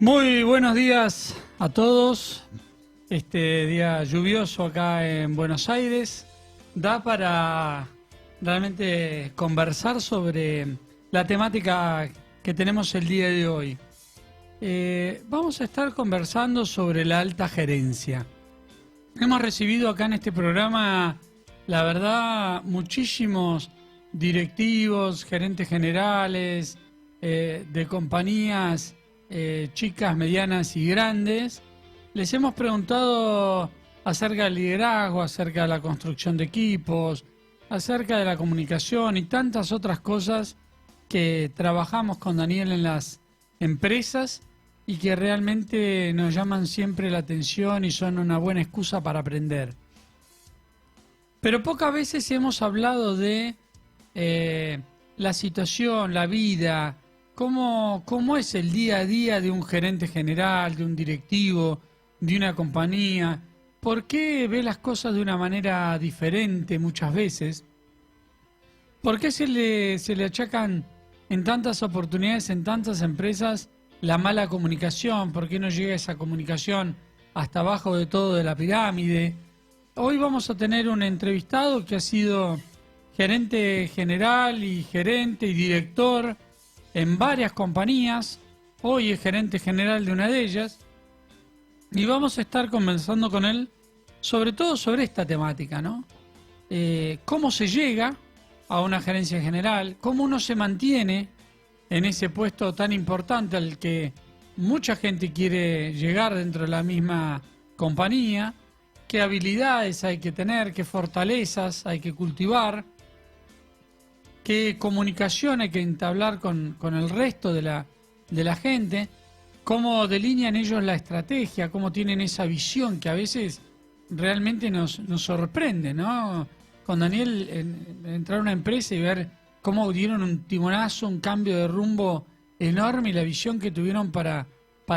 Muy buenos días a todos. Este día lluvioso acá en Buenos Aires da para realmente conversar sobre la temática que tenemos el día de hoy. Vamos a estar conversando sobre la alta gerencia. Hemos recibido acá en este programa, la verdad, muchísimos directivos, gerentes generales de compañías chicas, medianas y grandes. Les hemos preguntado acerca del liderazgo, acerca de la construcción de equipos, acerca de la comunicación y tantas otras cosas que trabajamos con Daniel en las empresas y que realmente nos llaman siempre la atención y son una buena excusa para aprender. Pero pocas veces hemos hablado de la situación, la vida, cómo es el día a día de un gerente general, de un directivo, de una compañía. ¿Por qué ve las cosas de una manera diferente muchas veces? ¿Por qué se le achacan en tantas oportunidades, en tantas empresas, la mala comunicación? ¿Por qué no llega esa comunicación hasta abajo de todo de la pirámide? Hoy vamos a tener un entrevistado que ha sido gerente general y gerente y director en varias compañías. Hoy es gerente general de una de ellas. Y vamos a estar conversando con él sobre todo sobre esta temática, ¿no? Cómo se llega a una gerencia general, cómo uno se mantiene en ese puesto tan importante al que mucha gente quiere llegar dentro de la misma compañía, qué habilidades hay que tener, qué fortalezas hay que cultivar, qué comunicación hay que entablar con el resto de la gente, cómo delinean ellos la estrategia, cómo tienen esa visión que a veces realmente nos sorprende, ¿no? Con Daniel entrar a una empresa y ver cómo dieron un timonazo, un cambio de rumbo enorme y la visión que tuvieron para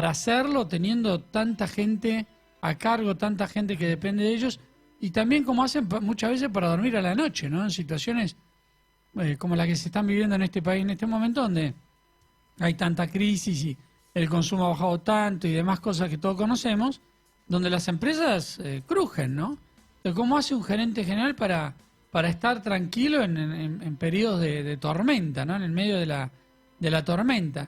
hacerlo, teniendo tanta gente a cargo, tanta gente que depende de ellos, y también como hacen muchas veces para dormir a la noche, ¿no? En situaciones como la que se están viviendo en este país en este momento, donde hay tanta crisis y el consumo ha bajado tanto y demás cosas que todos conocemos, donde las empresas crujen, ¿no? Entonces, ¿cómo hace un gerente general para estar tranquilo en periodos de tormenta, ¿no? En el medio de la tormenta.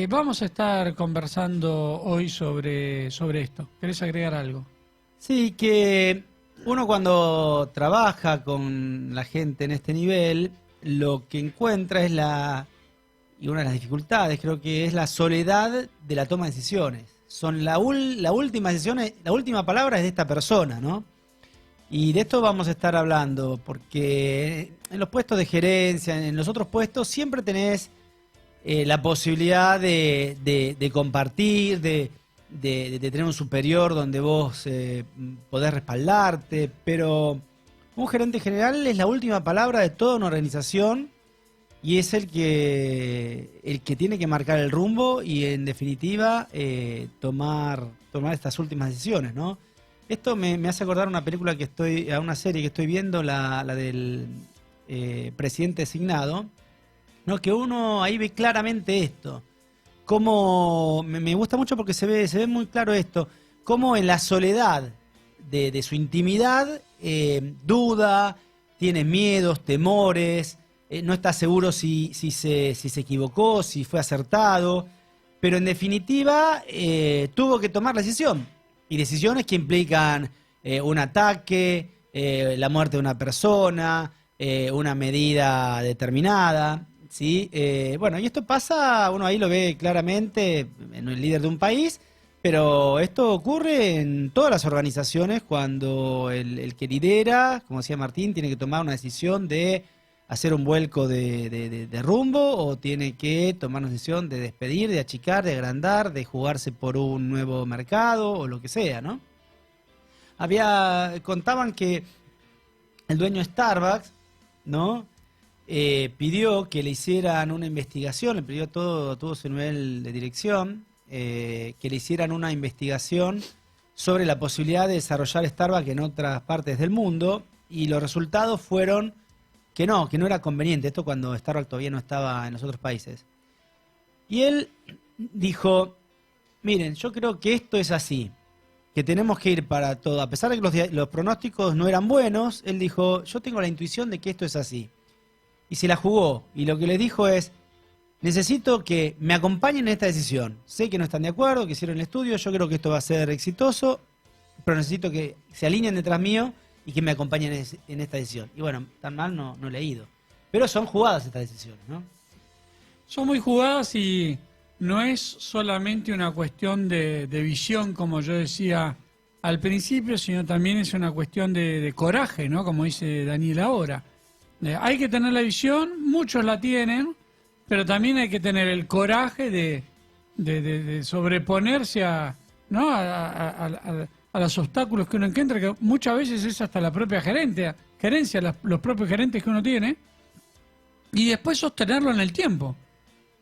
Vamos a estar conversando hoy sobre esto. ¿Querés agregar algo? Sí, que uno cuando trabaja con la gente en este nivel, lo que encuentra es y una de las dificultades creo que es la soledad de la toma de decisiones. Son la última decisión, la última palabra es de esta persona, ¿no? Y de esto vamos a estar hablando, porque en los puestos de gerencia, en los otros puestos, siempre tenés la posibilidad de compartir, de tener un superior donde vos podés respaldarte, pero un gerente general es la última palabra de toda una organización y es el que tiene que marcar el rumbo y en definitiva tomar estas últimas decisiones, ¿no? Esto me hace acordar a una serie que estoy viendo, la del presidente designado, ¿no? Que uno ahí ve claramente esto. Cómo me gusta mucho porque se ve muy claro esto, cómo en la soledad de su intimidad duda, tiene miedos, temores, no está seguro si se equivocó, si fue acertado, pero en definitiva tuvo que tomar la decisión. Y decisiones que implican un ataque, la muerte de una persona, una medida determinada, ¿sí? Bueno, y esto pasa, uno ahí lo ve claramente en el líder de un país, pero esto ocurre en todas las organizaciones cuando el que lidera, como decía Martín, tiene que tomar una decisión de hacer un vuelco de rumbo o tiene que tomar una decisión de despedir, de achicar, de agrandar, de jugarse por un nuevo mercado o lo que sea, ¿no? Contaban que el dueño de Starbucks, ¿no? Pidió que le hicieran una investigación, le pidió a todo su nivel de dirección, que le hicieran una investigación sobre la posibilidad de desarrollar Starbucks en otras partes del mundo y los resultados fueron que no era conveniente, esto cuando Starbucks todavía no estaba en los otros países. Y él dijo, Miren, yo creo que esto es así, que tenemos que ir para todo. A pesar de que los pronósticos no eran buenos, él dijo, yo tengo la intuición de que esto es así. Y se la jugó. Y lo que les dijo es, necesito que me acompañen en esta decisión. Sé que no están de acuerdo, que hicieron el estudio, yo creo que esto va a ser exitoso, pero necesito que se alineen detrás mío y que me acompañen en esta decisión. Y bueno, tan mal no he leído. Pero son jugadas estas decisiones, ¿no? Son muy jugadas y no es solamente una cuestión de visión, como yo decía al principio, sino también es una cuestión de coraje, ¿no? Como dice Daniel ahora. Hay que tener la visión, muchos la tienen, pero también hay que tener el coraje de sobreponerse ¿no? a los obstáculos que uno encuentra, que muchas veces es hasta la propia gerencia, los propios gerentes que uno tiene, y después sostenerlo en el tiempo.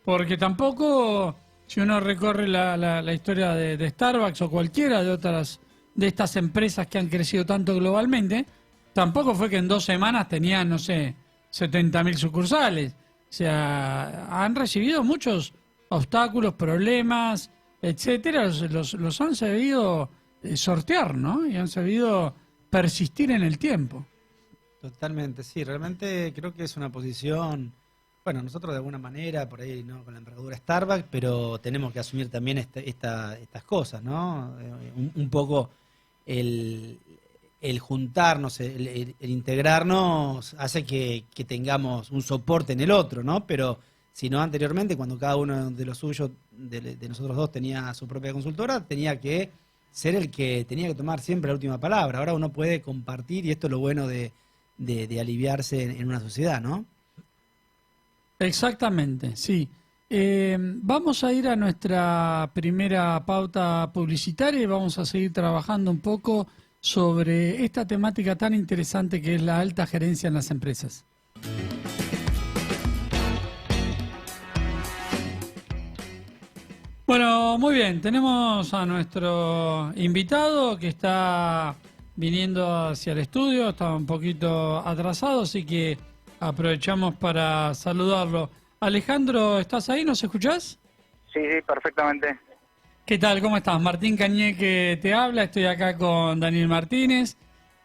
Porque tampoco, si uno recorre la historia de Starbucks o cualquiera de estas empresas que han crecido tanto globalmente, tampoco fue que en 2 semanas tenían, no sé, 70.000 sucursales. O sea, han recibido muchos obstáculos, problemas, etcétera, los han sabido sortear, ¿no? Y han sabido persistir en el tiempo. Totalmente, sí, realmente creo que es una posición, bueno, nosotros de alguna manera, por ahí, ¿no? Con la envergadura Starbucks, pero tenemos que asumir también estas cosas, ¿no? Un poco el juntarnos, el integrarnos hace que tengamos un soporte en el otro, ¿no? Pero si no, anteriormente, cuando cada uno de los suyos, de nosotros dos, tenía su propia consultora, tenía que ser el que tenía que tomar siempre la última palabra. Ahora uno puede compartir y esto es lo bueno de aliviarse en una sociedad, ¿no? Exactamente, sí. Vamos a ir a nuestra primera pauta publicitaria y vamos a seguir trabajando un poco sobre esta temática tan interesante que es la alta gerencia en las empresas. Bueno, muy bien, tenemos a nuestro invitado que está viniendo hacia el estudio, está un poquito atrasado, así que aprovechamos para saludarlo. Alejandro, ¿estás ahí? ¿Nos escuchás? Sí, perfectamente. ¿Qué tal? ¿Cómo estás? Martín Cañeque te habla, estoy acá con Daniel Martínez.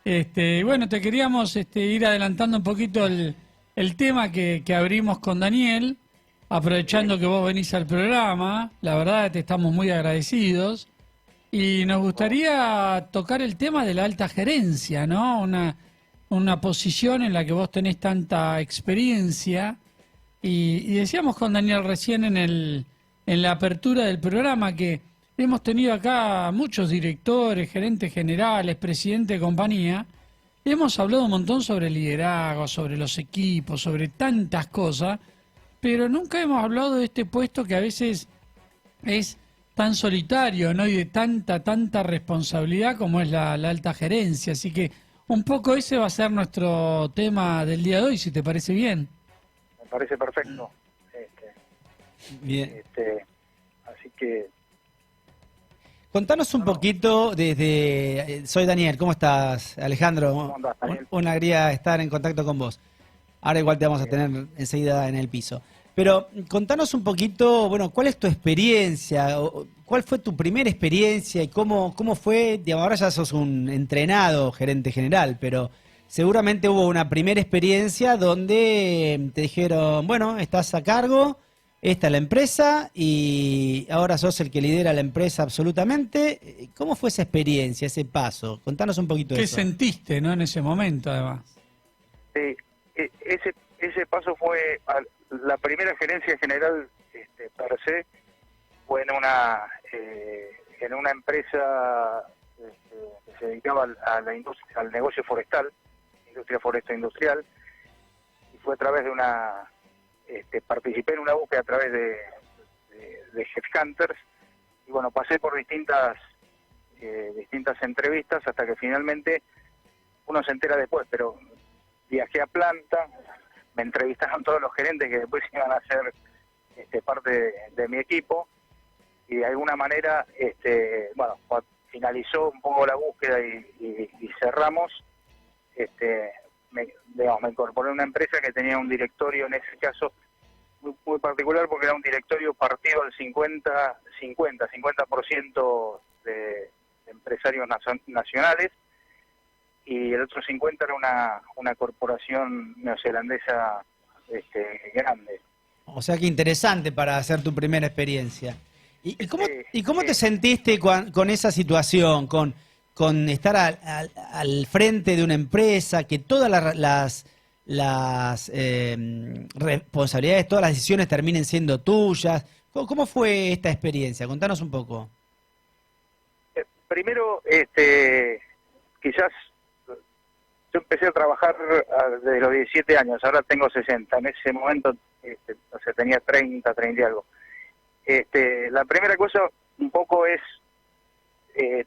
Bueno, te queríamos ir adelantando un poquito el tema que abrimos con Daniel, aprovechando que vos venís al programa. La verdad te estamos muy agradecidos y nos gustaría tocar el tema de la alta gerencia, ¿no? Una posición en la que vos tenés tanta experiencia y decíamos con Daniel recién en la apertura del programa que hemos tenido acá muchos directores, gerentes generales, presidentes de compañía. Hemos hablado un montón sobre liderazgo, sobre los equipos, sobre tantas cosas, pero nunca hemos hablado de este puesto que a veces es tan solitario, ¿no? Y de tanta responsabilidad como es la alta gerencia. Así que un poco ese va a ser nuestro tema del día de hoy, si te parece bien. Me parece perfecto. Bien. Así que... Contanos un poquito soy Daniel, ¿cómo estás, Alejandro? ¿Cómo andás, Daniel? Una alegría estar en contacto con vos. Ahora igual te vamos a tener enseguida en el piso. Pero contanos un poquito, bueno, ¿cuál es tu experiencia? ¿Cuál fue tu primera experiencia y cómo fue? Digamos, ahora ya sos un entrenado gerente general, pero seguramente hubo una primera experiencia donde te dijeron, bueno, estás a cargo, esta es la empresa y ahora sos el que lidera la empresa absolutamente. ¿Cómo fue esa experiencia, ese paso? Contanos un poquito de eso. ¿Qué sentiste, no, en ese momento, además? Sí, ese paso fue la primera gerencia general per se, fue en una empresa que se dedicaba a la industria, al negocio forestal, industria forestal industrial, y fue a través de participé en una búsqueda a través de Headhunters, y bueno, pasé por distintas entrevistas hasta que finalmente uno se entera después, pero viajé a planta, me entrevistaron todos los gerentes que después iban a ser parte de mi equipo, y de alguna manera, cuando finalizó un poco la búsqueda y cerramos, me incorporé a una empresa que tenía un directorio, en ese caso, muy particular porque era un directorio partido al 50% de empresarios nacionales, y el otro 50 era una corporación neozelandesa grande. O sea que interesante para hacer tu primera experiencia. ¿Y cómo te Sí. sentiste con esa situación, con estar al frente de una empresa, que todas las responsabilidades, todas las decisiones terminen siendo tuyas? ¿Cómo fue esta experiencia? Contanos un poco. Primero, quizás yo empecé a trabajar desde los 17 años, ahora tengo 60. En ese momento, o sea, tenía 30 y algo. La primera cosa un poco es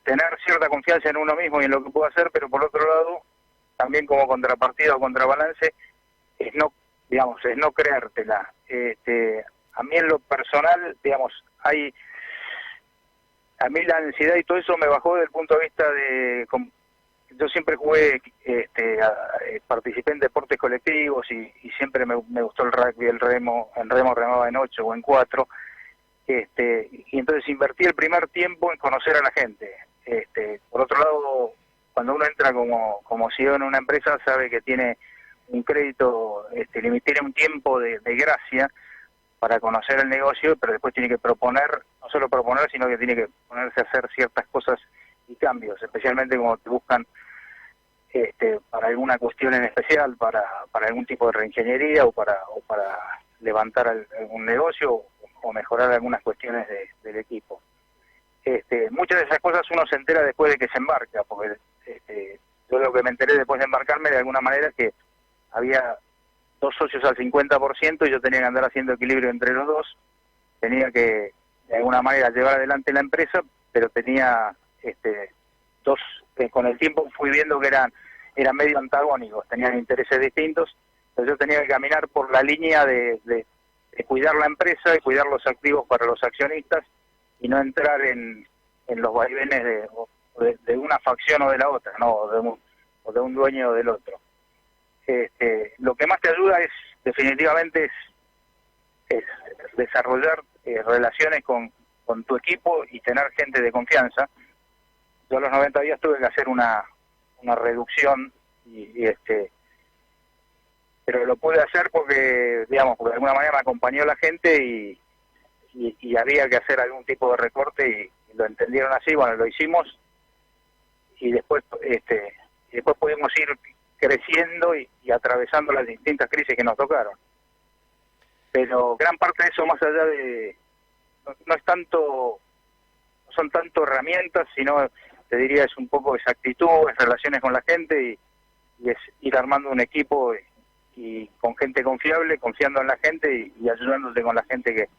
tener cierta confianza en uno mismo y en lo que puedo hacer, pero por otro lado, también como contrapartida o contrabalance, es no creértela. A mí en lo personal, digamos, a mí la ansiedad y todo eso me bajó desde el punto de vista yo siempre jugué, participé en deportes colectivos y siempre me gustó el rugby, el remo. En remo remaba en 8 o en 4. Y entonces invertí el primer tiempo en conocer a la gente. Por otro lado, cuando uno entra como CEO en una empresa, sabe que tiene un crédito, tiene un tiempo de gracia para conocer el negocio, pero después tiene que proponer, no solo proponer, sino que tiene que ponerse a hacer ciertas cosas y cambios, especialmente como te buscan para alguna cuestión en especial, para algún tipo de reingeniería o para levantar algún negocio o mejorar algunas cuestiones del equipo. Muchas de esas cosas uno se entera después de que se embarca, porque yo lo que me enteré después de embarcarme de alguna manera es que había 2 socios al 50% y yo tenía que andar haciendo equilibrio entre los dos, tenía que de alguna manera llevar adelante la empresa, pero tenía dos, con el tiempo fui viendo que eran medio antagónicos, tenían intereses distintos, entonces yo tenía que caminar por la línea de cuidar la empresa y cuidar los activos para los accionistas y no entrar en los vaivenes de una facción o de la otra, no, o de un dueño o del otro. Lo que más te ayuda es definitivamente es desarrollar relaciones con tu equipo y tener gente de confianza. Yo a los 90 días tuve que hacer una reducción pero lo pude hacer porque, digamos, porque de alguna manera me acompañó la gente y había que hacer algún tipo de recorte y lo entendieron así. Bueno, lo hicimos y después pudimos ir creciendo y atravesando las distintas crisis que nos tocaron. Pero gran parte de eso, más allá de no son tanto herramientas, sino te diría es un poco esa actitud, es relaciones con la gente y es ir armando un equipo y con gente confiable, confiando en la gente y ayudándote con la gente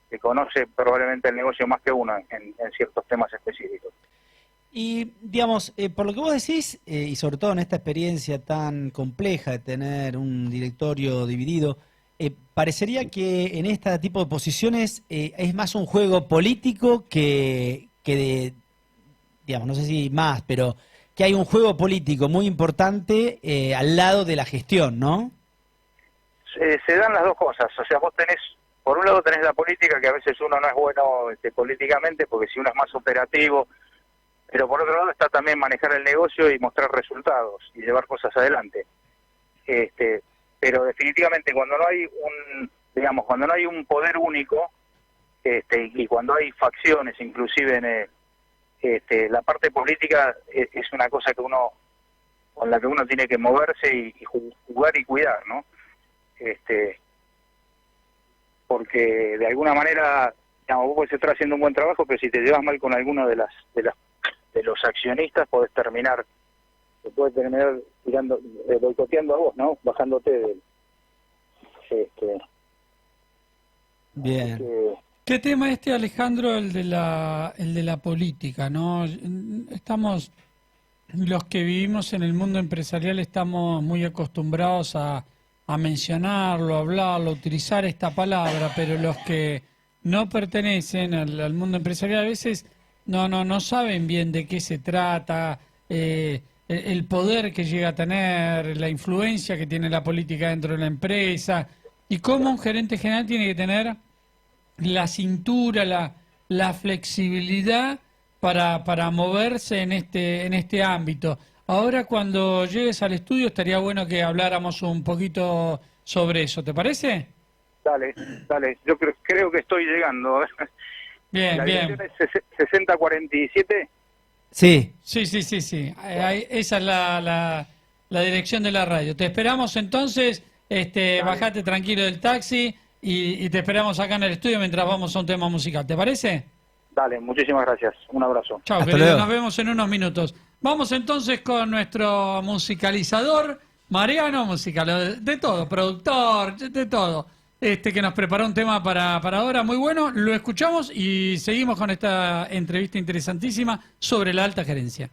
que conoce probablemente el negocio más que uno en ciertos temas específicos. Y, digamos, por lo que vos decís, y sobre todo en esta experiencia tan compleja de tener un directorio dividido, parecería que en este tipo de posiciones es más un juego político que de, digamos, no sé si más, pero que hay un juego político muy importante al lado de la gestión, ¿no? Se dan las dos cosas, o sea, vos tenés, por un lado tenés la política, que a veces uno no es bueno políticamente, porque si uno es más operativo, pero por otro lado está también manejar el negocio y mostrar resultados y llevar cosas adelante. Pero definitivamente cuando no hay un poder único, y cuando hay facciones, inclusive la parte política es una cosa con la que uno tiene que moverse y jugar y cuidar, ¿no? Porque de alguna manera, digamos, vos podés estar haciendo un buen trabajo, pero si te llevas mal con alguno de los accionistas, te puede terminar boicoteando a vos, ¿no? Bajándote del... Bien. ¿Qué tema Alejandro, el de la política, ¿no? Los que vivimos en el mundo empresarial estamos muy acostumbrados a mencionarlo, a hablarlo, a utilizar esta palabra, pero los que no pertenecen al mundo empresarial a veces no saben bien de qué se trata, el poder que llega a tener, la influencia que tiene la política dentro de la empresa. y cómo un gerente general tiene que tener la cintura, la flexibilidad para moverse en este ámbito. Ahora, cuando llegues al estudio, estaría bueno que habláramos un poquito sobre eso, ¿te parece? Dale, yo creo que estoy llegando. Bien, La bien. dirección es 6047. Sí. Sí. Esa es la dirección de la radio. Te esperamos entonces, bajate tranquilo del taxi y te esperamos acá en el estudio mientras vamos a un tema musical. ¿Te parece? Dale, muchísimas gracias. Un abrazo. Chao, Hasta querido. luego. Nos vemos en unos minutos. Vamos entonces con nuestro musicalizador, Mariano, de todo, productor, de todo. Que nos preparó un tema para ahora muy bueno. Lo escuchamos y seguimos con esta entrevista interesantísima sobre la alta gerencia.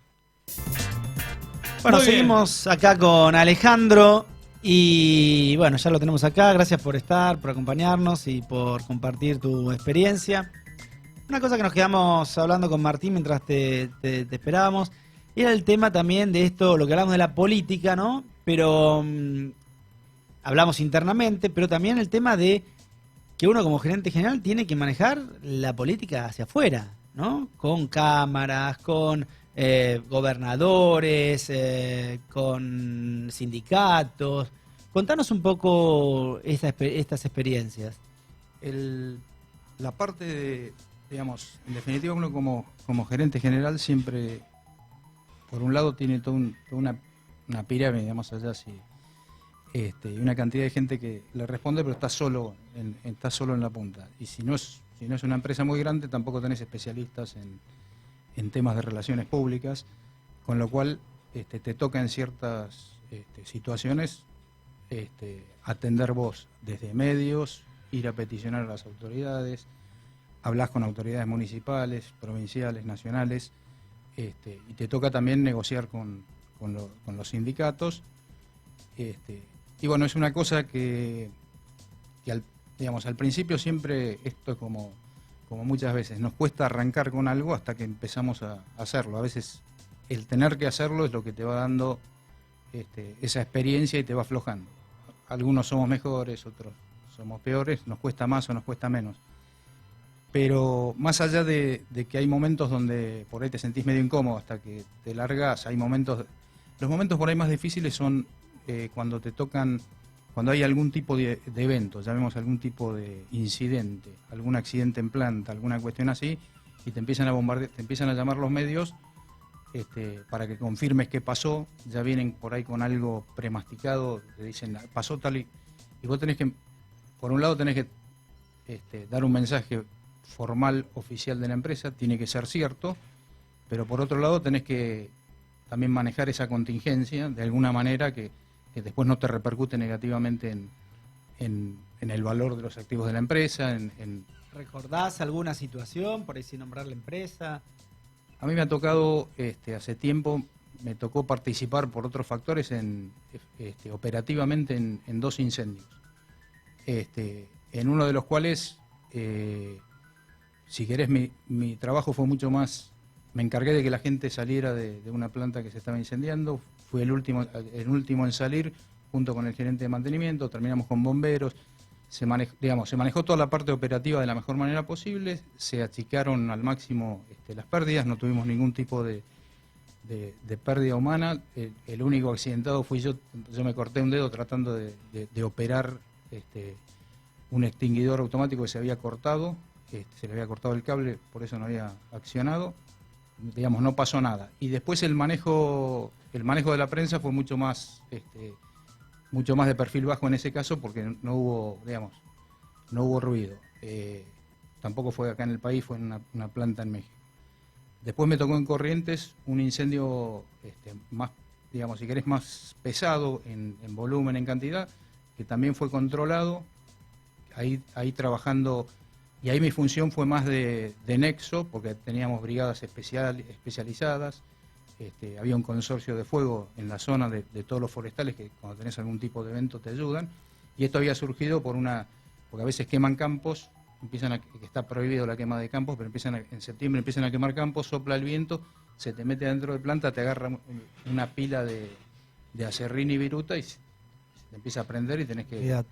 Bueno, Muy bien. seguimos acá con Alejandro y bueno, ya lo tenemos acá. Gracias por estar, por acompañarnos y por compartir tu experiencia. Una cosa que nos quedamos hablando con Martín mientras te esperábamos era el tema también de esto, lo que hablamos de la política, ¿no? Pero hablamos internamente, pero también el tema de que uno como gerente general tiene que manejar la política hacia afuera, ¿no? Con cámaras, con gobernadores, con sindicatos. Contanos un poco estas experiencias. La parte de, digamos, en definitiva uno como gerente general siempre, por un lado tiene toda una pirámide, digamos, allá sí, y una cantidad de gente que le responde, pero está solo en la punta. Y si no es una empresa muy grande, tampoco tenés especialistas en temas de relaciones públicas, con lo cual te toca en ciertas situaciones atender vos desde medios, ir a peticionar a las autoridades, hablás con autoridades municipales, provinciales, nacionales, y te toca también negociar con los sindicatos. Y bueno, es una cosa que al principio siempre, esto es como muchas veces, nos cuesta arrancar con algo hasta que empezamos a hacerlo. A veces el tener que hacerlo es lo que te va dando esa experiencia y te va aflojando. Algunos somos mejores, otros somos peores, nos cuesta más o nos cuesta menos. Pero más allá de que hay momentos donde por ahí te sentís medio incómodo hasta que te largas, los momentos por ahí más difíciles son cuando te tocan, cuando hay algún tipo de evento, llamemos algún tipo de incidente, algún accidente en planta, alguna cuestión así, y te empiezan a bombardear, te empiezan a llamar los medios para que confirmes qué pasó, ya vienen por ahí con algo premasticado, te dicen pasó tal y vos tenés que, por un lado tenés que dar un mensaje formal, oficial de la empresa, tiene que ser cierto, pero por otro lado tenés que también manejar esa contingencia de alguna manera que después no te repercute negativamente en el valor de los activos de la empresa. ¿Recordás alguna situación, por ahí sin nombrar la empresa? A mí me ha tocado, hace tiempo, me tocó participar por otros factores operativamente en 2 incendios. En uno de los cuales, si querés, mi trabajo fue mucho más. Me encargué de que la gente saliera de una planta que se estaba incendiando. Fui el último en salir, junto con el gerente de mantenimiento. Terminamos con bomberos. Se manejó toda la parte operativa de la mejor manera posible. Se achicaron al máximo las pérdidas. No tuvimos ningún tipo de pérdida humana. El único accidentado fui yo. Yo me corté un dedo tratando de operar un extinguidor automático que se había cortado. Se le había cortado el cable, por eso no había accionado. Digamos, no pasó nada. Y después el manejo de la prensa fue mucho más de perfil bajo en ese caso, porque no hubo ruido. Tampoco fue acá en el país, fue en una planta en México. Después me tocó en Corrientes un incendio más, digamos, si querés, más pesado en volumen, en cantidad, que también fue controlado, ahí trabajando. Y ahí mi función fue más de nexo, porque teníamos brigadas especializadas, había un consorcio de fuego en la zona de todos los forestales que cuando tenés algún tipo de evento te ayudan, y esto había surgido porque a veces queman campos, que está prohibido la quema de campos, pero en septiembre empiezan a quemar campos, sopla el viento, se te mete dentro de planta, te agarra una pila de acerrín y viruta y se te empieza a prender y tenés que...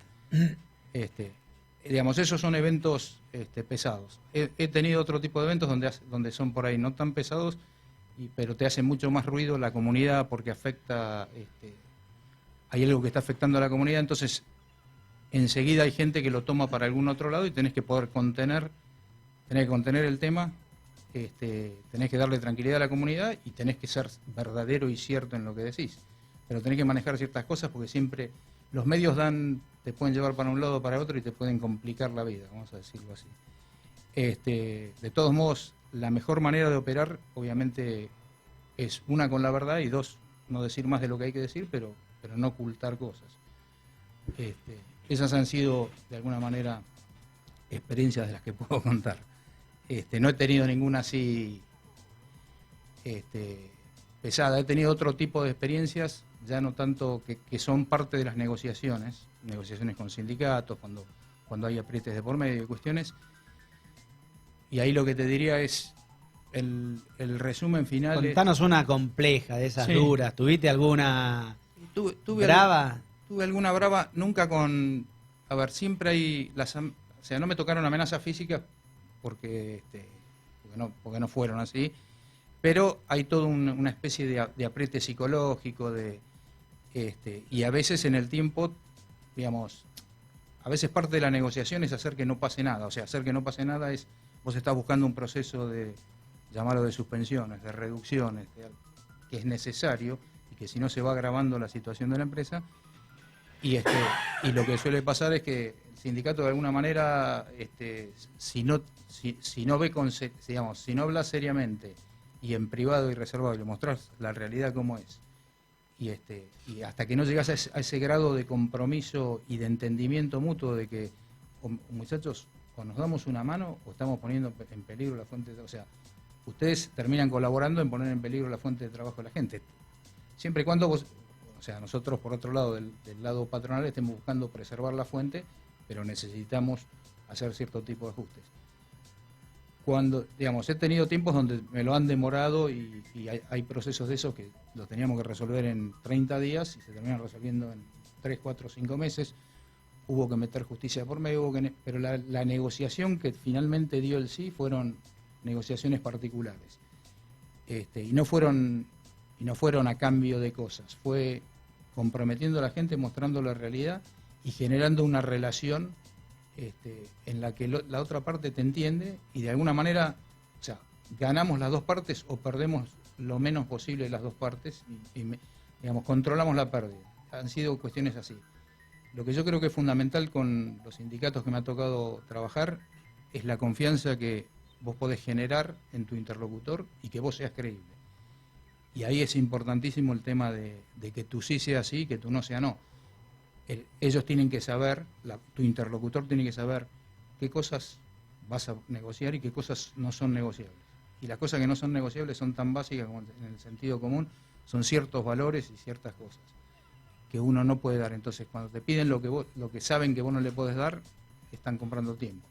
Digamos, esos son eventos pesados. He tenido otro tipo de eventos donde son por ahí no tan pesados, pero te hace mucho más ruido la comunidad porque afecta, hay algo que está afectando a la comunidad, entonces enseguida hay gente que lo toma para algún otro lado y tenés que poder contener el tema, tenés que darle tranquilidad a la comunidad y tenés que ser verdadero y cierto en lo que decís. Pero tenés que manejar ciertas cosas porque siempre los medios te pueden llevar para un lado o para otro y te pueden complicar la vida, vamos a decirlo así. De todos modos, la mejor manera de operar, obviamente, es una con la verdad y dos, no decir más de lo que hay que decir, pero no ocultar cosas. Esas han sido, de alguna manera, experiencias de las que puedo contar. No he tenido ninguna así pesada. He tenido otro tipo de experiencias, ya no tanto que son parte de las negociaciones con sindicatos, cuando hay aprietes de por medio y cuestiones. Y ahí lo que te diría es el resumen final. Contanos una compleja de esas duras. ¿Tuviste alguna brava? Tuve alguna brava, nunca con... A ver, siempre hay... O sea, no me tocaron amenazas físicas porque no fueron así, pero hay toda una especie de apriete psicológico, y a veces en el tiempo, digamos, a veces parte de la negociación es hacer que no pase nada. O sea, hacer que no pase nada es... Vos estás buscando un proceso llamarlo de suspensiones, de reducciones, que es necesario y que si no se va agravando la situación de la empresa. Y lo que suele pasar es que el sindicato de alguna manera, si no hablas seriamente y en privado y reservado y le mostrás la realidad como es, y hasta que no llegas a ese grado de compromiso y de entendimiento mutuo de que, muchachos, o nos damos una mano o estamos poniendo en peligro la fuente de... O sea, ustedes terminan colaborando en poner en peligro la fuente de trabajo de la gente. Siempre y cuando vos... O sea, nosotros, por otro lado, del lado patronal, estemos buscando preservar la fuente, pero necesitamos hacer cierto tipo de ajustes. Cuando, digamos, he tenido tiempos donde me lo han demorado y hay procesos de esos que los teníamos que resolver en 30 días y se terminan resolviendo en 3, 4, 5 meses. Hubo que meter justicia por medio, pero la negociación que finalmente dio el sí fueron negociaciones particulares. Y no fueron a cambio de cosas, fue comprometiendo a la gente, mostrando la realidad y generando una relación en la que la otra parte te entiende y de alguna manera, o sea, ganamos las dos partes o perdemos lo menos posible las dos partes y digamos, controlamos la pérdida. Han sido cuestiones así. Lo que yo creo que es fundamental con los sindicatos que me ha tocado trabajar es la confianza que vos podés generar en tu interlocutor y que vos seas creíble. Y ahí es importantísimo el tema de que tú sí sea sí y que tú no sea no. Ellos tienen que saber, tu interlocutor tiene que saber qué cosas vas a negociar y qué cosas no son negociables. Y las cosas que no son negociables son tan básicas como en el sentido común, son ciertos valores y ciertas cosas que uno no puede dar. Entonces, cuando te piden lo que saben que vos no le podés dar, están comprando tiempo.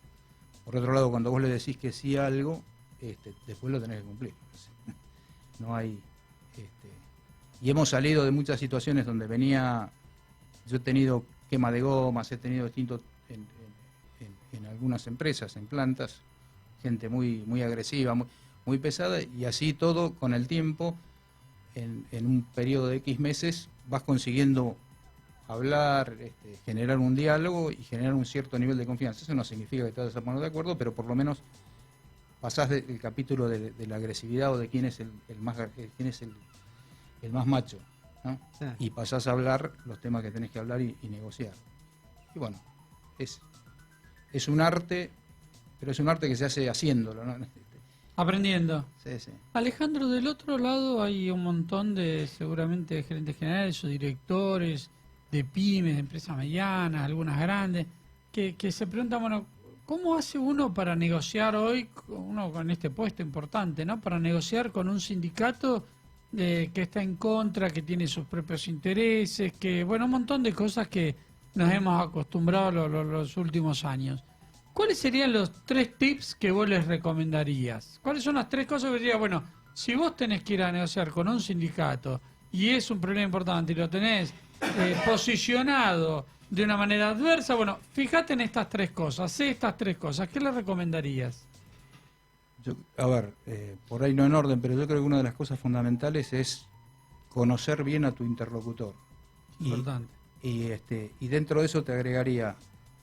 Por otro lado, cuando vos le decís que sí a algo, después lo tenés que cumplir. No hay... Y hemos salido de muchas situaciones donde yo he tenido quema de gomas, he tenido distintos en algunas empresas, en plantas, gente muy, muy agresiva, muy pesada, y así todo con el tiempo, en un periodo de X meses, vas consiguiendo hablar, generar un diálogo y generar un cierto nivel de confianza. Eso no significa que te vas a poner de acuerdo, pero por lo menos pasás del capítulo de la agresividad o de quién es el más macho, ¿no? Sí. Y pasás a hablar los temas que tenés que hablar y negociar. Y bueno, es un arte, pero es un arte que se hace haciéndolo, ¿no? Aprendiendo. Sí, sí. Alejandro, del otro lado hay un montón de, seguramente, gerentes generales o directores de pymes, de empresas medianas, algunas grandes, que se preguntan, bueno, ¿cómo hace uno para negociar hoy, uno con este puesto importante, ¿no? Para negociar con un sindicato que está en contra, que tiene sus propios intereses, que, bueno, un montón de cosas que nos hemos acostumbrado los últimos años. ¿Cuáles serían los 3 tips que vos les recomendarías? ¿Cuáles son las 3 cosas que diría, bueno, si vos tenés que ir a negociar con un sindicato y es un problema importante y lo tenés posicionado de una manera adversa. Bueno, fíjate en estas tres cosas, sé estas tres cosas, ¿qué le recomendarías? A ver, por ahí no en orden, pero yo creo que una de las cosas fundamentales es conocer bien a tu interlocutor. Importante. Y dentro de eso te agregaría,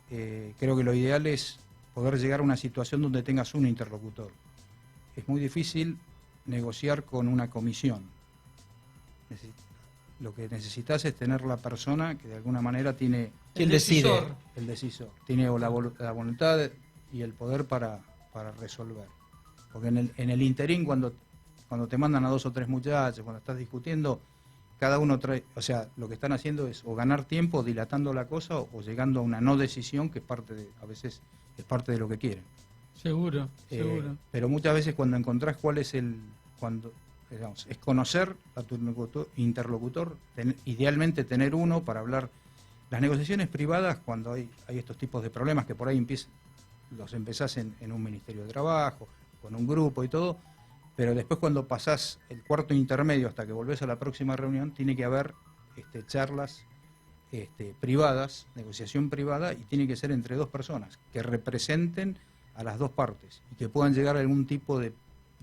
creo que lo ideal es poder llegar a una situación donde tengas un interlocutor. Es muy difícil negociar con una comisión. Lo que necesitas es tener la persona que de alguna manera tiene ¿Quién decide? el decisor, tiene la voluntad y el poder para resolver. Porque en el interín, cuando te mandan a 2 o 3 muchachos, cuando estás discutiendo, cada uno trae, o sea, lo que están haciendo es o ganar tiempo dilatando la cosa o llegando a una no decisión que es a veces es parte de lo que quieren. Seguro, seguro. Pero muchas veces cuando encontrás cuál es digamos, es conocer a tu interlocutor, idealmente tener uno para hablar. Las negociaciones privadas, cuando hay estos tipos de problemas que por ahí los empezás en un ministerio de trabajo, con un grupo y todo, pero después cuando pasás el cuarto intermedio hasta que volvés a la próxima reunión, tiene que haber charlas privadas, negociación privada, y tiene que ser entre 2 personas que representen a las 2 partes y que puedan llegar a algún tipo de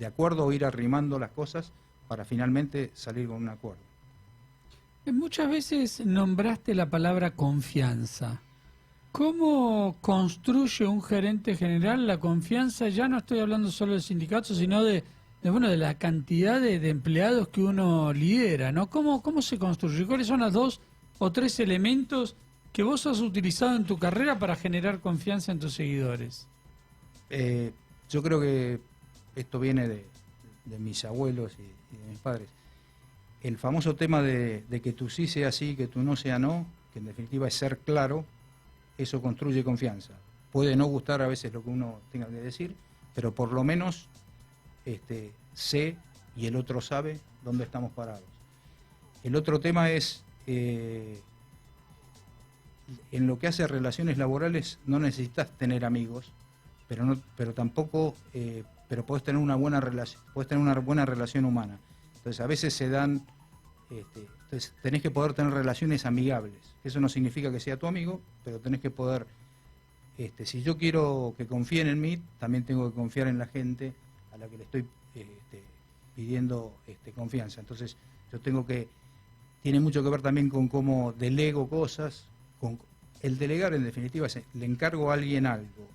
acuerdo o ir arrimando las cosas para finalmente salir con un acuerdo. Muchas veces nombraste la palabra confianza. ¿Cómo construye un gerente general la confianza? Ya no estoy hablando solo del sindicato, sino de la cantidad de empleados que uno lidera, ¿no? ¿Cómo se construye? ¿Cuáles son los 2 o 3 elementos que vos has utilizado en tu carrera para generar confianza en tus seguidores? Yo creo que esto viene de mis abuelos y de mis padres. El famoso tema de que tu sí sea sí, que tu no sea no, que en definitiva es ser claro, eso construye confianza. Puede no gustar a veces lo que uno tenga que decir, pero por lo menos sé y el otro sabe dónde estamos parados. El otro tema es, en lo que hace a relaciones laborales no necesitas tener amigos, pero tampoco, pero podés tener una buena relación humana. Entonces a veces entonces tenés que poder tener relaciones amigables. Eso no significa que sea tu amigo, pero tenés que poder, si yo quiero que confíen en mí, también tengo que confiar en la gente a la que le estoy pidiendo confianza. Entonces tiene mucho que ver también con cómo delego cosas. El delegar en definitiva es, le encargo a alguien algo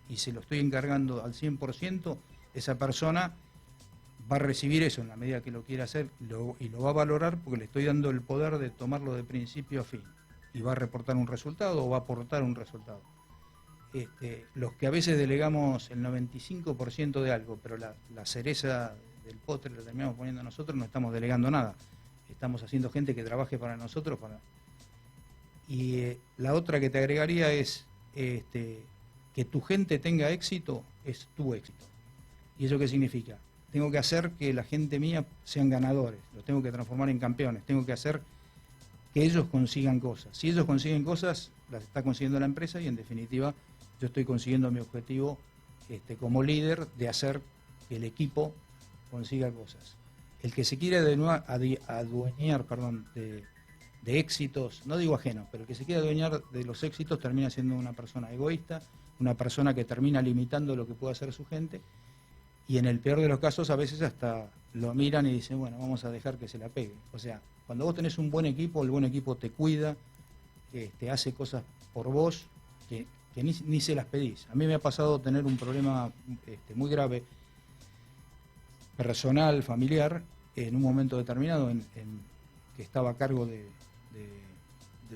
y se lo estoy encargando al 100%, esa persona va a recibir eso en la medida que lo quiera hacer y lo va a valorar porque le estoy dando el poder de tomarlo de principio a fin y va a reportar un resultado o va a aportar un resultado. Los que a veces delegamos el 95% de algo, pero la cereza del postre la terminamos poniendo nosotros, no estamos delegando nada. Estamos haciendo gente que trabaje para nosotros. Y la otra que te agregaría es que tu gente tenga éxito, es tu éxito. ¿Y eso qué significa? Tengo que hacer que la gente mía sean ganadores, los tengo que transformar en campeones, tengo que hacer que ellos consigan cosas. Si ellos consiguen cosas, las está consiguiendo la empresa y en definitiva yo estoy consiguiendo mi objetivo como líder de hacer que el equipo consiga cosas. El que se quiere adueñar de éxitos, no digo ajenos, pero el que se quiere adueñar de los éxitos termina siendo una persona egoísta, una persona que termina limitando lo que puede hacer su gente. Y en el peor de los casos a veces hasta lo miran y dicen, bueno, vamos a dejar que se la pegue. O sea, cuando vos tenés un buen equipo, el buen equipo te cuida, te hace cosas por vos que ni se las pedís. A mí me ha pasado tener un problema muy grave, personal, familiar, en un momento determinado que estaba a cargo de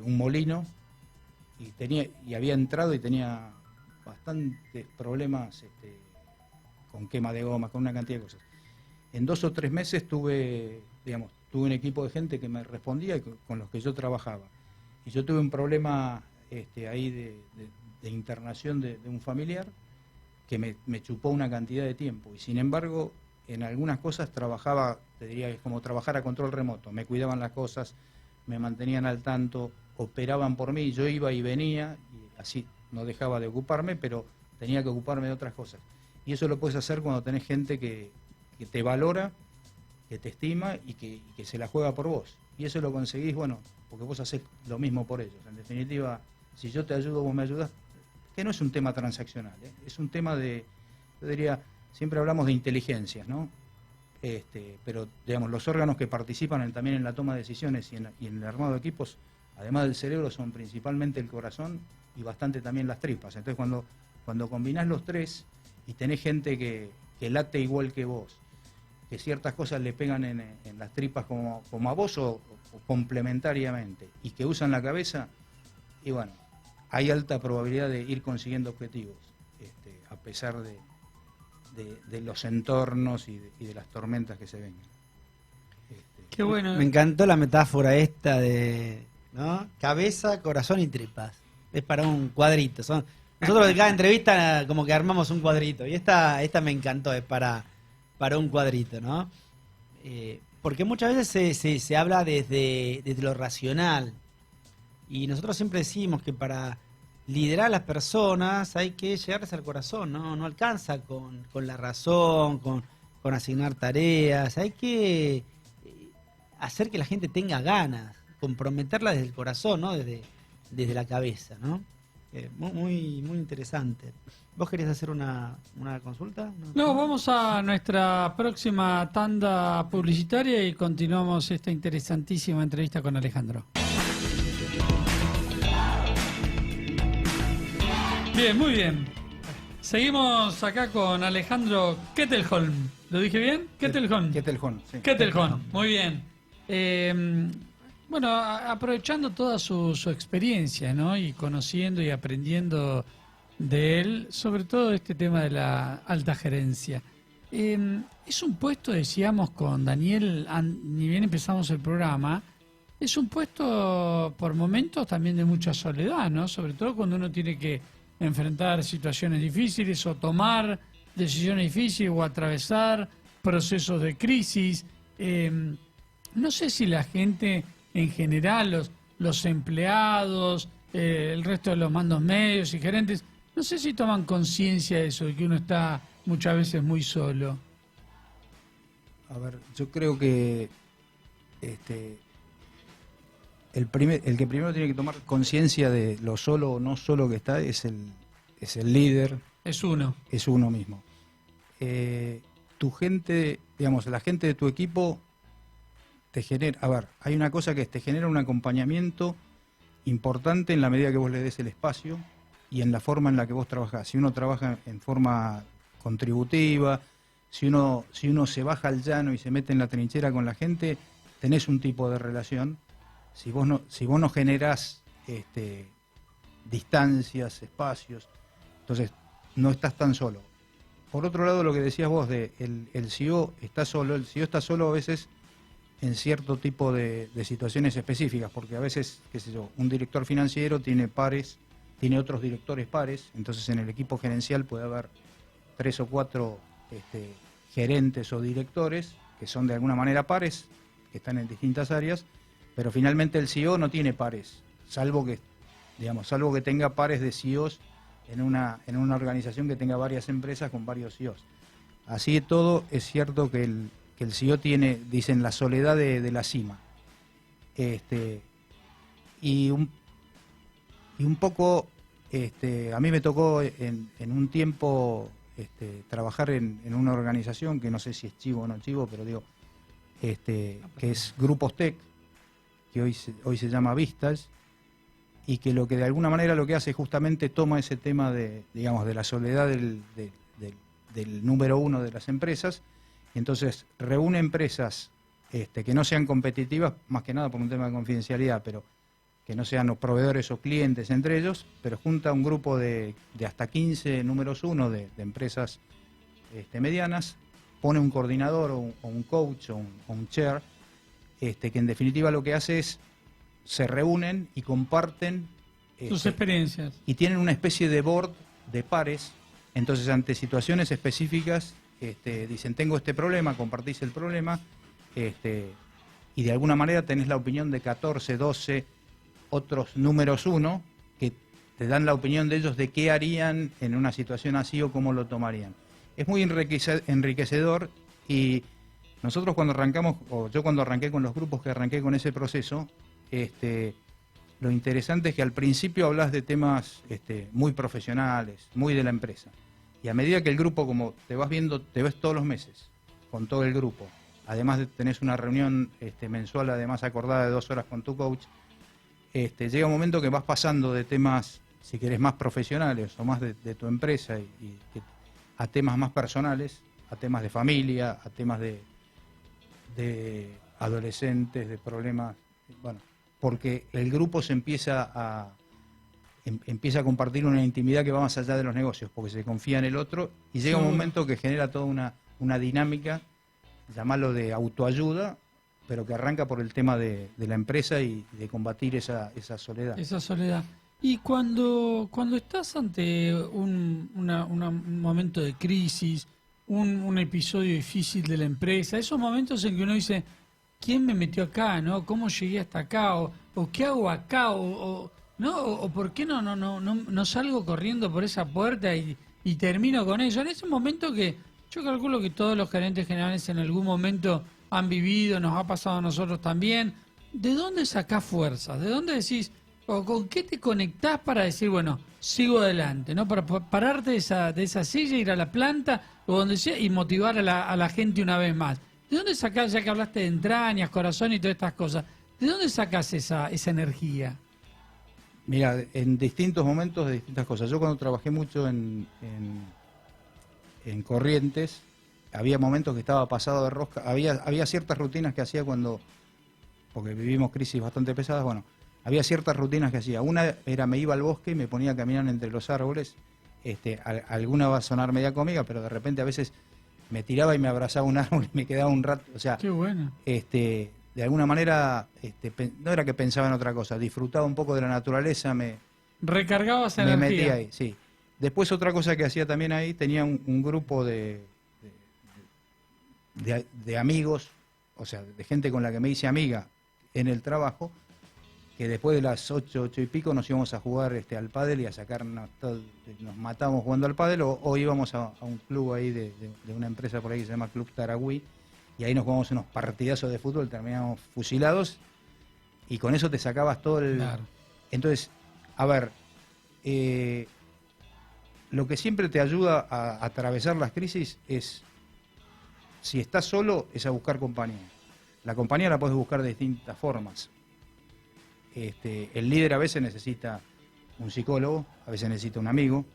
un molino y había entrado y tenía bastantes problemas con quema de goma, con una cantidad de cosas. En 2 o 3 meses tuve un equipo de gente que me respondía y con los que yo trabajaba. Y yo tuve un problema ahí de internación de un familiar que me chupó una cantidad de tiempo. Y sin embargo, en algunas cosas trabajaba, te diría que es como trabajar a control remoto. Me cuidaban las cosas, me mantenían al tanto, operaban por mí, yo iba y venía, y así no dejaba de ocuparme, pero tenía que ocuparme de otras cosas. Y eso lo puedes hacer cuando tenés gente que te valora, que te estima y que se la juega por vos. Y eso lo conseguís, bueno, porque vos hacés lo mismo por ellos. En definitiva, si yo te ayudo, vos me ayudas, que no es un tema transaccional, es un tema de, yo diría, siempre hablamos de inteligencias, ¿no? Pero digamos, los órganos que participan también en la toma de decisiones y en el armado de equipos, además del cerebro, son principalmente el corazón y bastante también las tripas. Entonces cuando combinás los tres y tenés gente que late igual que vos, que ciertas cosas le pegan en las tripas como a vos o complementariamente, y que usan la cabeza, y bueno, hay alta probabilidad de ir consiguiendo objetivos, a pesar de los entornos y de las tormentas que se vengan. Qué bueno. Me encantó la metáfora esta de, ¿no? Cabeza, corazón y tripas. Es para un cuadrito. Nosotros de cada entrevista como que armamos un cuadrito. Y esta me encantó, es para un cuadrito, ¿no? Porque muchas veces se habla desde lo racional. Y nosotros siempre decimos que para liderar a las personas hay que llegarles al corazón, ¿no? No alcanza con la razón, con asignar tareas. Hay que hacer que la gente tenga ganas, comprometerla desde el corazón, ¿no? Desde la cabeza, ¿no? Muy interesante. ¿Vos querías hacer una consulta? No, vamos a nuestra próxima tanda publicitaria y continuamos esta interesantísima entrevista con Alejandro. Bien, muy bien. Seguimos acá con Alejandro Kettelholm. ¿Lo dije bien? Kettelholm. Kettelholm, sí. Kettelholm, muy bien. Bueno, aprovechando toda su experiencia, ¿no? Y conociendo y aprendiendo de él, sobre todo este tema de la alta gerencia. Es un puesto, decíamos con Daniel, ni bien empezamos el programa, es un puesto por momentos también de mucha soledad, ¿no? Sobre todo cuando uno tiene que enfrentar situaciones difíciles o tomar decisiones difíciles o atravesar procesos de crisis. No sé si la gente en general, los empleados, el resto de los mandos medios y gerentes, no sé si toman conciencia de eso, de que uno está muchas veces muy solo. A ver, yo creo que el que primero tiene que tomar conciencia de lo solo o no solo que está es el líder. Es uno. Es uno mismo. Tu gente, digamos, la gente de tu equipo te genera, a ver, hay una cosa que te genera un acompañamiento importante en la medida que vos le des el espacio y en la forma en la que vos trabajás. Si uno trabaja en forma contributiva, si uno se baja al llano y se mete en la trinchera con la gente, tenés un tipo de relación. Si vos no generás distancias, espacios, entonces no estás tan solo. Por otro lado, lo que decías vos de el CEO está solo, el CEO está solo a veces en cierto tipo de situaciones específicas, porque a veces, qué sé yo, un director financiero tiene pares, tiene otros directores pares, entonces en el equipo gerencial puede haber 3 o 4 gerentes o directores que son de alguna manera pares, que están en distintas áreas, pero finalmente el CEO no tiene pares, salvo que tenga pares de CEOs en una organización que tenga varias empresas con varios CEOs. Así de todo, es cierto que el CEO tiene, dicen, la soledad de la cima. Y un poco, a mí me tocó en un tiempo trabajar en una organización, que no sé si es chivo o no chivo, pero digo, que es Grupos Tech, que hoy se llama Vistas, y que lo que de alguna manera lo que hace es justamente toma ese tema de la soledad del número uno de las empresas, y entonces reúne empresas que no sean competitivas, más que nada por un tema de confidencialidad, pero que no sean los proveedores o clientes entre ellos, pero junta un grupo de hasta 15 números uno de empresas medianas, pone un coordinador o un coach o un chair, que en definitiva lo que hace es se reúnen y comparten sus experiencias. Y tienen una especie de board de pares, entonces ante situaciones específicas dicen, tengo este problema, compartís el problema, y de alguna manera tenés la opinión de 14, 12 otros números uno que te dan la opinión de ellos de qué harían en una situación así o cómo lo tomarían. Es muy enriquecedor, y nosotros cuando arrancamos, o yo cuando arranqué con los grupos que arranqué con ese proceso, lo interesante es que al principio hablas de temas muy profesionales, muy de la empresa. Y a medida que el grupo, como te vas viendo, te ves todos los meses con todo el grupo, además de tenés una reunión mensual, además acordada de 2 horas con tu coach, llega un momento que vas pasando de temas, si querés, más profesionales o más de tu empresa a temas más personales, a temas de familia, a temas de adolescentes, de problemas, bueno, porque el grupo se empieza a compartir una intimidad que va más allá de los negocios, porque se confía en el otro y llega un momento que genera toda una dinámica, llamarlo de autoayuda, pero que arranca por el tema de la empresa y de combatir esa soledad. Esa soledad. Y cuando estás ante un momento de crisis, un episodio difícil de la empresa, esos momentos en que uno dice, ¿quién me metió acá? ¿No? ¿Cómo llegué hasta acá? ¿O qué hago acá? ¿No? ¿O por qué no salgo corriendo por esa puerta y termino con ello? En ese momento que yo calculo que todos los gerentes generales en algún momento han vivido, nos ha pasado a nosotros también, ¿de dónde sacás fuerzas? ¿De dónde decís, o con qué te conectás para decir, bueno, sigo adelante, ¿no? Para pararte de esa silla, ir a la planta o donde sea y motivar a la gente una vez más? ¿De dónde sacás, ya que hablaste de entrañas, corazón y todas estas cosas, de dónde sacás esa energía? Mira, en distintos momentos de distintas cosas. Yo cuando trabajé mucho en Corrientes, había momentos que estaba pasado de rosca, había ciertas rutinas que hacía porque vivimos crisis bastante pesadas, bueno, había ciertas rutinas que hacía. Una era me iba al bosque y me ponía a caminar entre los árboles. Alguna va a sonar media cómica, pero de repente a veces me tiraba y me abrazaba un árbol y me quedaba un rato. O sea, qué bueno. De alguna manera, no era que pensaba en otra cosa, disfrutaba un poco de la naturaleza, recargabas energía. Me metía ahí, sí. Después otra cosa que hacía también ahí, tenía un grupo de amigos, o sea, de gente con la que me hice amiga en el trabajo, que después de las 8 y pico nos íbamos a jugar al pádel y a sacarnos todo, nos matábamos jugando al pádel o íbamos a un club ahí de una empresa por ahí que se llama Club Taragüí y ahí nos jugamos unos partidazos de fútbol, terminamos fusilados y con eso te sacabas todo el... Claro. Entonces, a ver, lo que siempre te ayuda a atravesar las crisis es, si estás solo, es a buscar compañía. La compañía la puedes buscar de distintas formas. El líder a veces necesita un psicólogo, a veces necesita un amigo,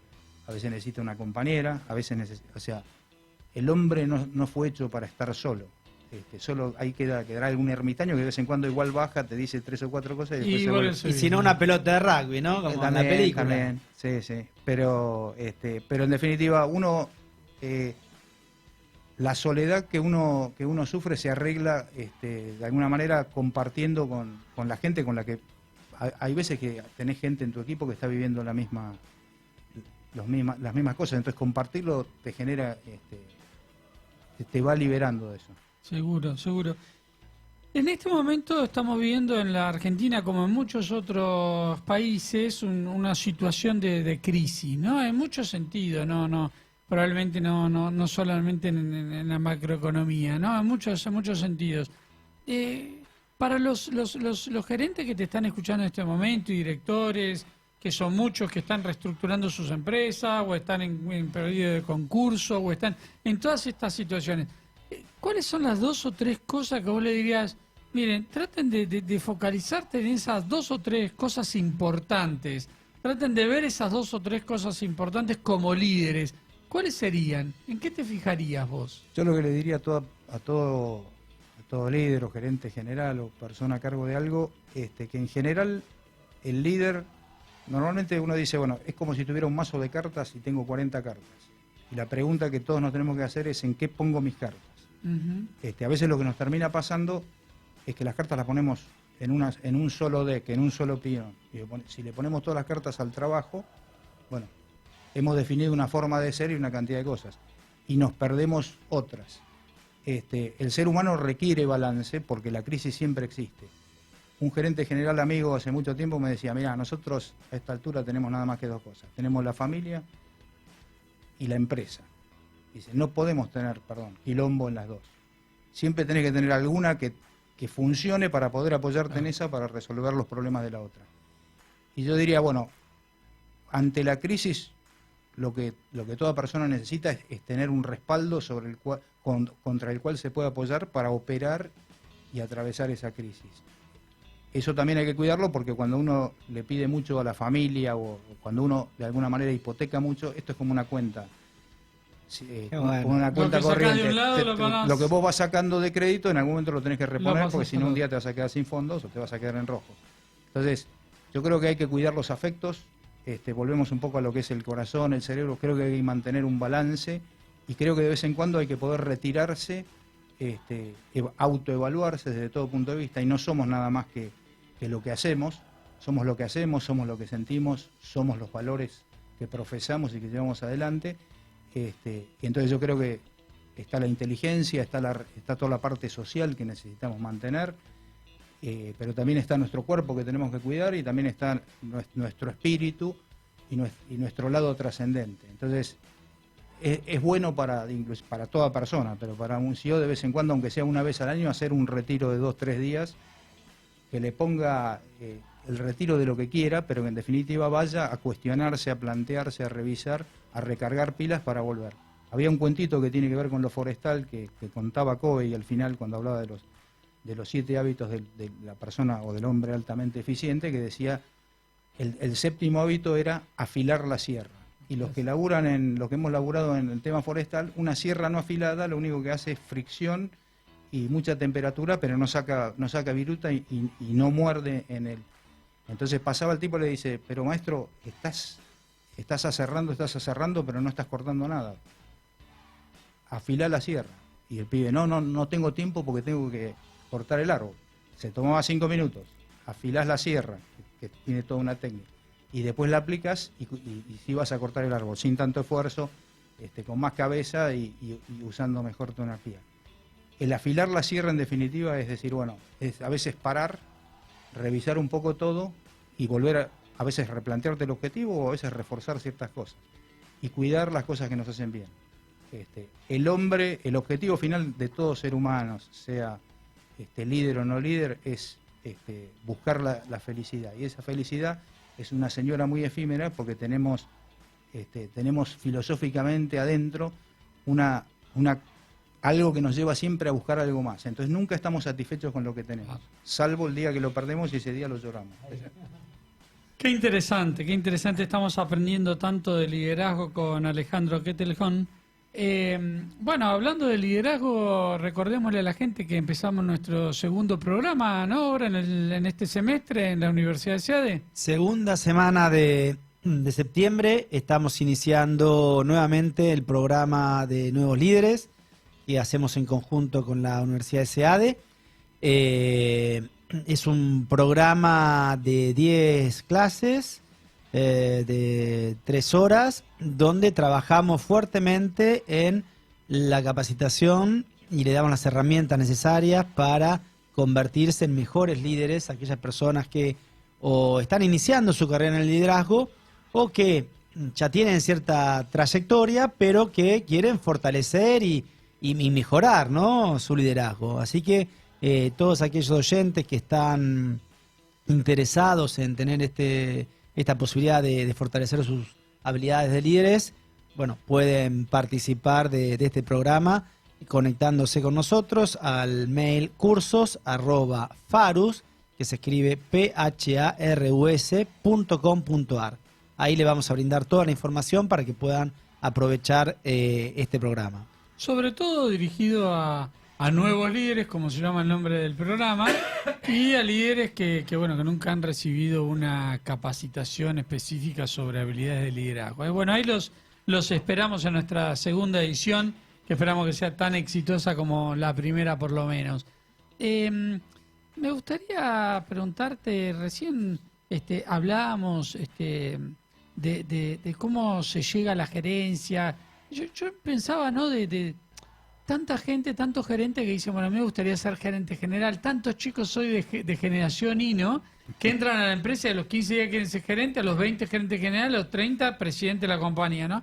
a veces necesita una compañera, a veces necesita... O sea, el hombre no fue hecho para estar solo. Solo ahí quedará algún ermitaño que de vez en cuando igual baja, te dice 3 o 4 cosas y después y si no una pelota de rugby, ¿no? Como también, en la película. También, sí. Pero en definitiva, la soledad que uno sufre se arregla de alguna manera compartiendo con la gente con la que... Hay veces que tenés gente en tu equipo que está viviendo las mismas cosas, entonces compartirlo te genera, te va liberando de eso. Seguro. En este momento estamos viviendo en la Argentina, como en muchos otros países, una situación de crisis, ¿no? En muchos sentidos, probablemente no solamente en la macroeconomía, ¿no? En muchos sentidos. Para los gerentes que te están escuchando en este momento y directores, que son muchos que están reestructurando sus empresas o están en periodo de concurso o están en todas estas situaciones, ¿cuáles son las 2 o 3 cosas que vos le dirías? Miren, traten de focalizarte en esas 2 o 3 cosas importantes. Traten de ver esas 2 o 3 cosas importantes como líderes. ¿Cuáles serían? ¿En qué te fijarías vos? Yo lo que le diría a todo líder o gerente general o persona a cargo de algo, que en general el líder, normalmente uno dice, bueno, es como si tuviera un mazo de cartas y tengo 40 cartas. Y la pregunta que todos nos tenemos que hacer es ¿en qué pongo mis cartas? A veces lo que nos termina pasando es que las cartas las ponemos en un solo deck, en un solo peón. Y si le ponemos todas las cartas al trabajo, bueno, hemos definido una forma de ser y una cantidad de cosas. Y nos perdemos otras. El ser humano requiere balance porque la crisis siempre existe. Un gerente general amigo hace mucho tiempo me decía, mira, nosotros a esta altura tenemos nada más que 2 cosas. Tenemos la familia y la empresa. Dice, no podemos tener, quilombo en las 2. Siempre tenés que tener alguna que funcione para poder apoyarte en esa para resolver los problemas de la otra. Y yo diría, bueno, ante la crisis, lo que toda persona necesita es tener un respaldo sobre el cual, contra el cual se puede apoyar para operar y atravesar esa crisis. Eso también hay que cuidarlo porque cuando uno le pide mucho a la familia o cuando uno de alguna manera hipoteca mucho, esto es como una cuenta. Bueno. Una cuenta Lo que sacás corriente. de un lado, Lo que vos vas sacando de crédito en algún momento lo tenés que reponer pasas porque si no todo. un día te vas a quedar sin fondos o te vas a quedar en rojo. Entonces, yo creo que hay que cuidar los afectos, volvemos un poco a lo que es el corazón, el cerebro, creo que hay que mantener un balance y creo que de vez en cuando hay que poder retirarse, autoevaluarse desde todo punto de vista y no somos nada más que lo que hacemos, somos lo que hacemos, somos lo que sentimos, somos los valores que profesamos y que llevamos adelante, y entonces yo creo que está la inteligencia, está toda la parte social que necesitamos mantener, pero también está nuestro cuerpo que tenemos que cuidar y también está nuestro espíritu y nuestro lado trascendente. Entonces, es bueno para toda persona, pero para un CEO de vez en cuando, aunque sea una vez al año, hacer un retiro de 2-3 días, que le ponga el retiro de lo que quiera, pero que en definitiva vaya a cuestionarse, a plantearse, a revisar, a recargar pilas para volver. Había un cuentito que tiene que ver con lo forestal que contaba Covey al final cuando hablaba de los 7 hábitos de la persona o del hombre altamente eficiente, que decía el séptimo hábito era afilar la sierra. Y los que hemos laburado en el tema forestal, una sierra no afilada lo único que hace es fricción y mucha temperatura, pero no saca viruta y no muerde en él. Entonces pasaba el tipo y le dice, pero maestro, estás aserrando, pero no estás cortando nada. Afilá la sierra. Y el pibe, no tengo tiempo porque tengo que cortar el árbol. Se tomaba 5 minutos. Afilás la sierra, que tiene toda una técnica. Y después la aplicas y sí vas a cortar el árbol sin tanto esfuerzo, con más cabeza y usando mejor tu energía. El afilar la sierra en definitiva es decir, bueno, es a veces parar, revisar un poco todo y volver a veces replantearte el objetivo o a veces reforzar ciertas cosas y cuidar las cosas que nos hacen bien. El objetivo final de todo ser humano, sea líder o no líder, es buscar la felicidad. Y esa felicidad es una señora muy efímera porque tenemos filosóficamente adentro algo que nos lleva siempre a buscar algo más. Entonces nunca estamos satisfechos con lo que tenemos, salvo el día que lo perdemos y ese día lo lloramos. Qué interesante. Estamos aprendiendo tanto de liderazgo con Alejandro Quetelhon. Bueno, hablando de liderazgo, recordémosle a la gente que empezamos nuestro segundo programa, ¿no? Ahora en este semestre en la Universidad de SEADE. Segunda semana de septiembre estamos iniciando nuevamente el programa de Nuevos Líderes que hacemos en conjunto con la Universidad de SEADE. Es un programa de 10 clases de 3 horas donde trabajamos fuertemente en la capacitación y le damos las herramientas necesarias para convertirse en mejores líderes, aquellas personas que o están iniciando su carrera en el liderazgo o que ya tienen cierta trayectoria pero que quieren fortalecer y mejorar, ¿no?, su liderazgo. Así que todos aquellos oyentes que están interesados en tener esta posibilidad de fortalecer sus habilidades de líderes, bueno, pueden participar de este programa conectándose con nosotros al mail cursos@farus, que se escribe pharus.com.ar. Ahí le vamos a brindar toda la información para que puedan aprovechar este programa. Sobre todo dirigido a nuevos líderes, como se llama el nombre del programa, y a líderes que nunca han recibido una capacitación específica sobre habilidades de liderazgo. Bueno, ahí los esperamos en nuestra segunda edición, que esperamos que sea tan exitosa como la primera por lo menos. Me gustaría preguntarte, recién hablábamos de cómo se llega a la gerencia. Yo pensaba, ¿no?, de tanta gente, tantos gerentes que dicen, bueno, a mí me gustaría ser gerente general, tantos chicos soy de generación Y, ¿no?, que entran a la empresa y a los 15 días quieren ser gerente, a los 20 gerente general, a los 30 presidente de la compañía, ¿no?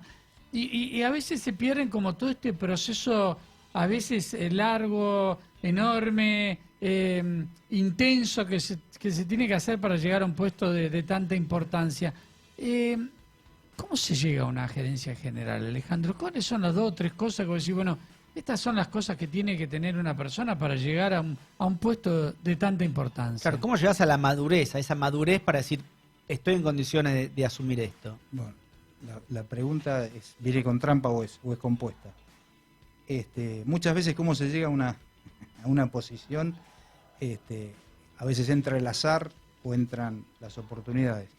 Y a veces se pierden como todo este proceso, a veces largo, enorme, intenso que se tiene que hacer para llegar a un puesto de tanta importancia. ¿Cómo se llega a una gerencia general, Alejandro? ¿Cuáles son las 2 o 3 cosas que vos decís, bueno, estas son las cosas que tiene que tener una persona para llegar a un puesto de tanta importancia? Claro, ¿cómo llegas a la madurez, a esa madurez para decir, estoy en condiciones de asumir esto? Bueno, la pregunta es, ¿viene con trampa o es compuesta? Muchas veces cómo se llega a una posición, a veces entra el azar o entran las oportunidades.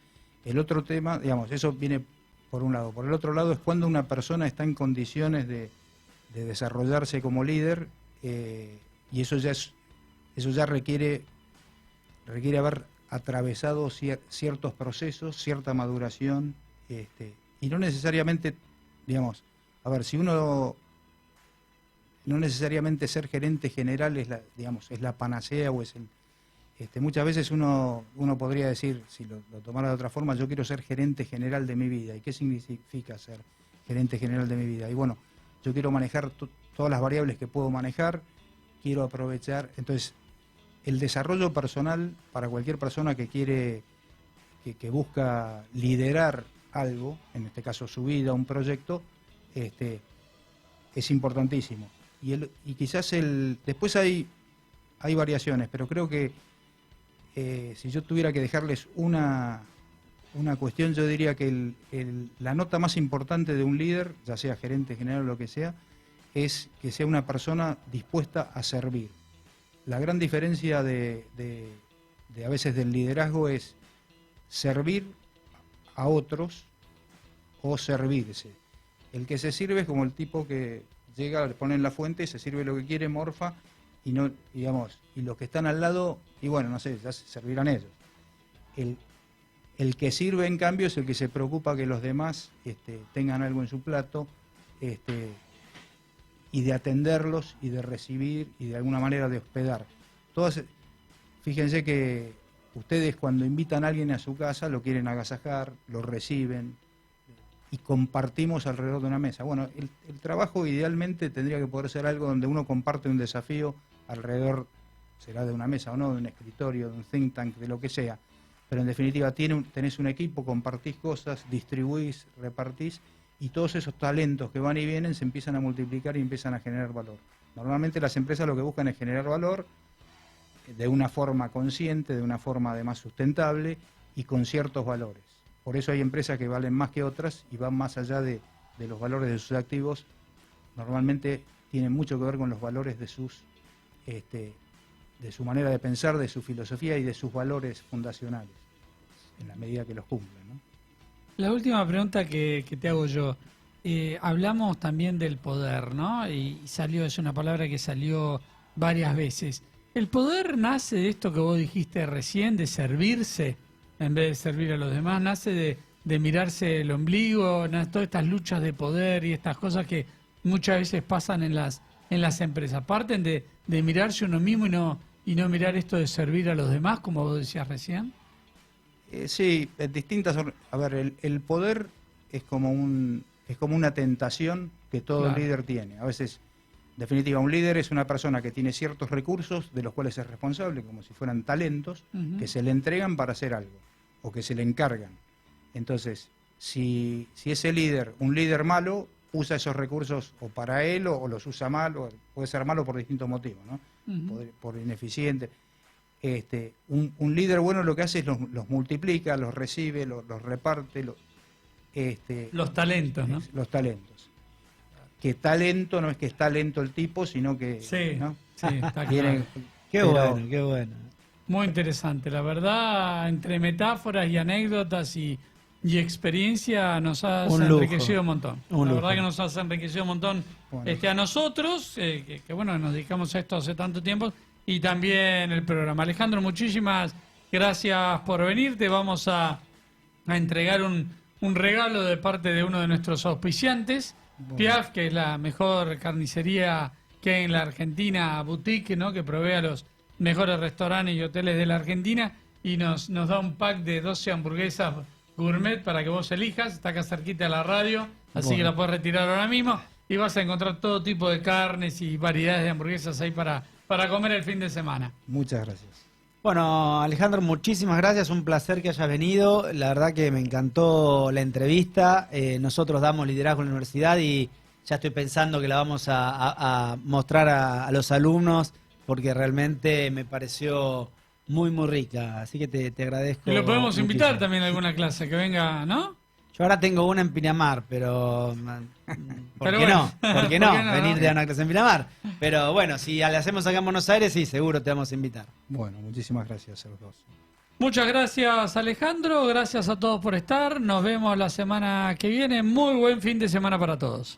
El otro tema, digamos, eso viene por un lado. Por el otro lado es cuando una persona está en condiciones de desarrollarse como líder, y eso ya requiere haber atravesado ciertos procesos, cierta maduración, y no necesariamente, digamos, a ver, si uno no necesariamente ser gerente general es la panacea o es muchas veces uno podría decir, si lo tomara de otra forma, yo quiero ser gerente general de mi vida. ¿Y qué significa ser gerente general de mi vida? Y bueno, yo quiero manejar todas las variables que puedo manejar, quiero aprovechar. Entonces, el desarrollo personal para cualquier persona que quiere, que busca liderar algo, en este caso su vida, un proyecto, es importantísimo. Y quizás después hay variaciones, pero creo que si yo tuviera que dejarles una cuestión, yo diría que la nota más importante de un líder, ya sea gerente general o lo que sea, es que sea una persona dispuesta a servir. La gran diferencia de a veces del liderazgo es servir a otros o servirse. El que se sirve es como el tipo que llega, le ponen la fuente, se sirve lo que quiere, morfa, y no, digamos, y los que están al lado, y bueno, no sé, ya se servirán ellos. El que sirve, en cambio, es el que se preocupa que los demás tengan algo en su plato, y de atenderlos, y de recibir, y de alguna manera de hospedar. Fíjense que ustedes cuando invitan a alguien a su casa, lo quieren agasajar, lo reciben, y compartimos alrededor de una mesa. Bueno, el trabajo idealmente tendría que poder ser algo donde uno comparte un desafío alrededor, será de una mesa o no, de un escritorio, de un think tank, de lo que sea. Pero en definitiva tenés un equipo, compartís cosas, distribuís, repartís, y todos esos talentos que van y vienen se empiezan a multiplicar y empiezan a generar valor. Normalmente las empresas lo que buscan es generar valor de una forma consciente, de una forma además sustentable y con ciertos valores. Por eso hay empresas que valen más que otras y van más allá de los valores de sus activos. Normalmente tienen mucho que ver con los valores de su manera de pensar, de su filosofía y de sus valores fundacionales, en la medida que los cumplen, ¿no? La última pregunta que te hago yo. Hablamos también del poder, ¿no? Y es una palabra que salió varias veces. ¿El poder nace de esto que vos dijiste recién, de servirse en vez de servir a los demás? ¿Nace de mirarse el ombligo? Todas estas luchas de poder y estas cosas que muchas veces pasan en las empresas. ¿Parten de mirarse uno mismo y no mirar esto de servir a los demás, como vos decías recién? Sí, distintas. A ver, el poder es como una tentación que todo líder tiene. A veces, en definitiva, un líder es una persona que tiene ciertos recursos de los cuales es responsable, como si fueran talentos, que se le entregan para hacer algo, o que se le encargan. Entonces, si ese líder, un líder malo, usa esos recursos o para él o los usa mal, o puede ser malo por distintos motivos, ¿no? Por ineficiente. Un líder bueno lo que hace es los multiplica, los recibe, los reparte. Los talentos, ¿no? Los talentos. Que talento no es que está lento el tipo, sino que... Sí, ¿no? sí, está claro. Qué bueno. Muy interesante, la verdad, entre metáforas y anécdotas y experiencia nos has enriquecido un montón. La verdad que nos has enriquecido un montón a nosotros, que bueno, nos dedicamos a esto hace tanto tiempo, y también el programa. Alejandro, muchísimas gracias por venir. Te vamos a entregar un regalo de parte de uno de nuestros auspiciantes, Piaf, que es la mejor carnicería que hay en la Argentina, boutique, ¿no? Que provee a los mejores restaurantes y hoteles de la Argentina, y nos da un pack de 12 hamburguesas gourmet para que vos elijas. Está acá cerquita de la radio, así que la podés retirar ahora mismo. y vas a encontrar todo tipo de carnes y variedades de hamburguesas ahí para comer el fin de semana. Muchas gracias. Bueno, Alejandro, muchísimas gracias, un placer que hayas venido, la verdad que me encantó la entrevista, nosotros damos liderazgo en la universidad y ya estoy pensando que la vamos a mostrar a los alumnos porque realmente me pareció muy, muy rica, así que te agradezco. Y lo podemos muchísimo. invitar también a alguna clase, que venga, ¿no? Yo ahora tengo una en Pinamar, pero ¿por Pero qué bueno, no? ¿Por qué ¿por no? qué no, Venirte no? a una clase en Pinamar. Pero bueno, si le hacemos acá en Buenos Aires, sí, seguro te vamos a invitar. Bueno, muchísimas gracias a los dos. Muchas gracias, Alejandro. Gracias a todos por estar. Nos vemos la semana que viene. Muy buen fin de semana para todos.